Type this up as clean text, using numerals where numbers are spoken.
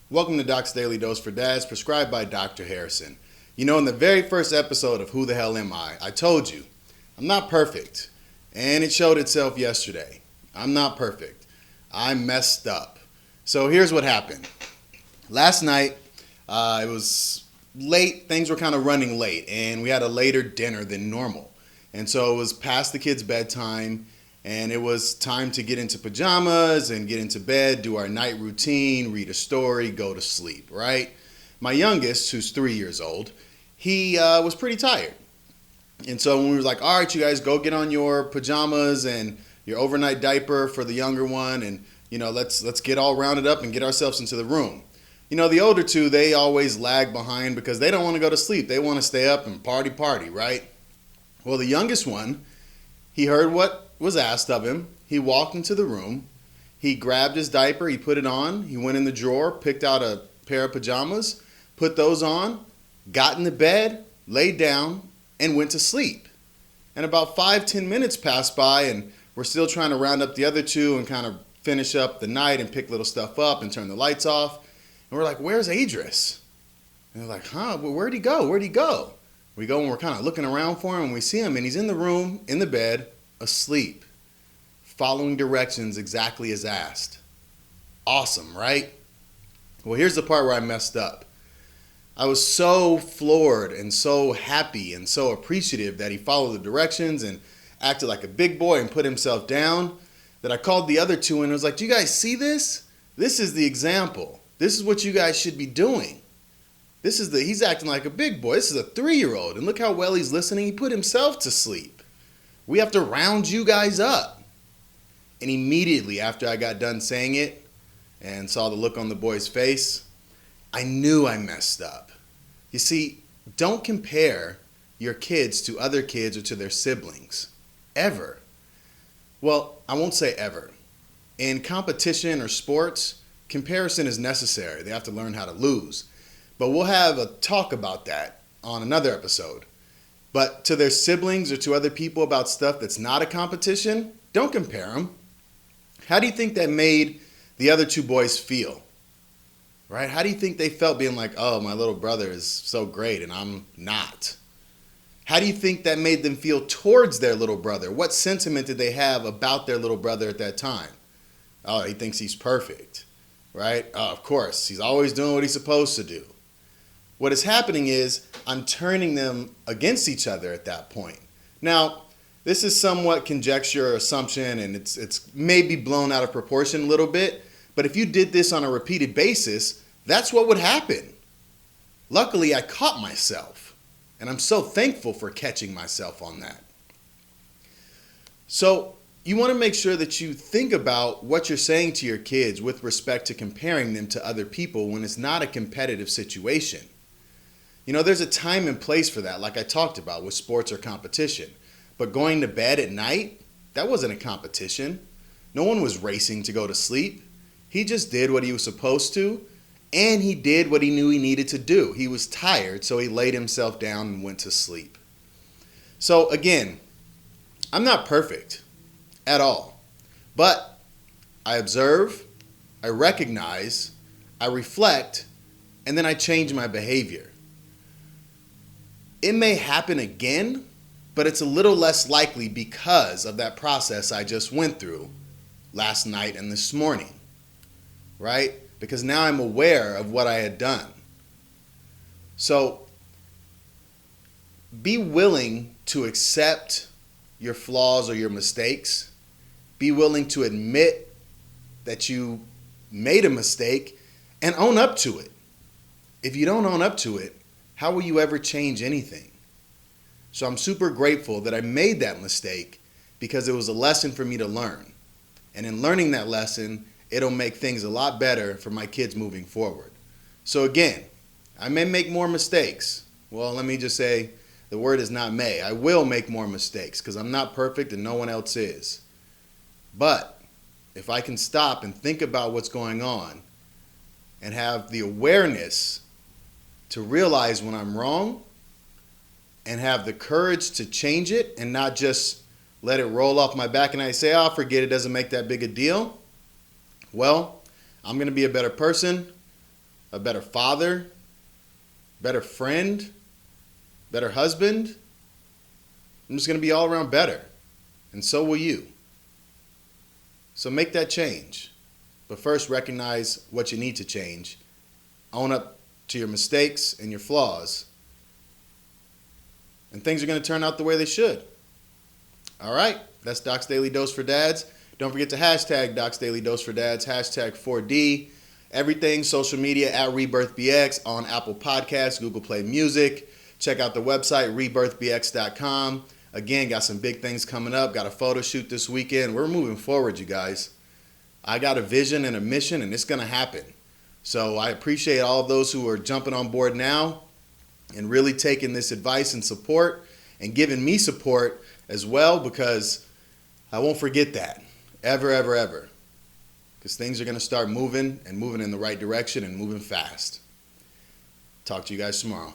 Welcome to Doc's Daily Dose for Dads, prescribed by Dr. Harrison. You know, in the very first episode of Who the Hell Am I told you, I'm not perfect. And it showed itself yesterday. I'm not perfect. I messed up. So here's what happened. Last night, it was late. Things were kind of running late, and we had a later dinner than normal. And so it was past the kids' bedtime, and it was time to get into pajamas and get into bed, do our night routine, read a story, go to sleep, right? My youngest, who's 3 years old, he was pretty tired. And so when we were like, all right, you guys go get on your pajamas and your overnight diaper for the younger one, and let's get all rounded up and get ourselves into the room. You know, the older two, they always lag behind because they don't want to go to sleep. They want to stay up and party, right? Well, the youngest one, he heard what was asked of him. He walked into the room. He grabbed his diaper. He put it on. He went in the drawer, picked out a pair of pajamas, put those on, got in the bed, laid down, and went to sleep. And about 5-10 minutes passed by, and we're still trying to round up the other two and kind of finish up the night and pick little stuff up and turn the lights off. And we're like, where's Adris? And they're like, well, where'd he go? We go and we're kind of looking around for him, and we see him, and he's in the room, in the bed, asleep, following directions exactly as asked. Awesome, right? Well, here's the part where I messed up. I was so floored and so happy and so appreciative that he followed the directions and acted like a big boy and put himself down that I called the other two and was like, do you guys see this? This is the example. This is what you guys should be doing. He's acting like a big boy. This is a 3-year-old, and look how well he's listening. He put himself to sleep. We have to round you guys up. And immediately after I got done saying it and saw the look on the boy's face, I knew I messed up. You see, don't compare your kids to other kids or to their siblings. Ever. Well, I won't say ever. In competition or sports, comparison is necessary. They have to learn how to lose. But we'll have a talk about that on another episode. But to their siblings or to other people about stuff that's not a competition, don't compare them. How do you think that made the other two boys feel? Right? How do you think they felt being like, oh, my little brother is so great and I'm not? How do you think that made them feel towards their little brother? What sentiment did they have about their little brother at that time? Oh, he thinks he's perfect, right? Oh, of course, he's always doing what he's supposed to do. What is happening is I'm turning them against each other at that point. Now, this is somewhat conjecture or assumption, and it's maybe blown out of proportion a little bit, but if you did this on a repeated basis, that's what would happen. Luckily, I caught myself, and I'm so thankful for catching myself on that. So you want to make sure that you think about what you're saying to your kids with respect to comparing them to other people when it's not a competitive situation. You know, there's a time and place for that, like I talked about with sports or competition. But going to bed at night, that wasn't a competition. No one was racing to go to sleep. He just did what he was supposed to, and he did what he knew he needed to do. He was tired, so he laid himself down and went to sleep. So again, I'm not perfect at all. But I observe, I recognize, I reflect, and then I change my behavior. It may happen again, but it's a little less likely because of that process I just went through last night and this morning, right? Because now I'm aware of what I had done. So be willing to accept your flaws or your mistakes. Be willing to admit that you made a mistake and own up to it. If you don't own up to it, how will you ever change anything? So I'm super grateful that I made that mistake because it was a lesson for me to learn. And in learning that lesson, it'll make things a lot better for my kids moving forward. So again, I may make more mistakes. Well, let me just say the word is not may. I will make more mistakes because I'm not perfect and no one else is. But if I can stop and think about what's going on and have the awareness to realize when I'm wrong and have the courage to change it and not just let it roll off my back and I say, oh, forget it, doesn't make that big a deal. Well, I'm going to be a better person. a better father, better friend, better husband. I'm just going to be all around better. And so will you. So make that change. But first, recognize what you need to change. Own up to your mistakes and your flaws. And things are going to turn out the way they should. All right, that's Doc's Daily Dose for Dads. Don't forget to hashtag Doc's Daily Dose for Dads, hashtag 4D. Everything social media at rebirthbx on Apple Podcasts, Google Play Music. Check out the website, rebirthbx.com. Again, got some big things coming up. Got a photo shoot this weekend. We're moving forward, you guys. I got a vision and a mission, and it's going to happen. So I appreciate all of those who are jumping on board now and really taking this advice and support and giving me support as well, because I won't forget that ever, ever, ever. Because things are going to start moving and moving in the right direction and moving fast. Talk to you guys tomorrow.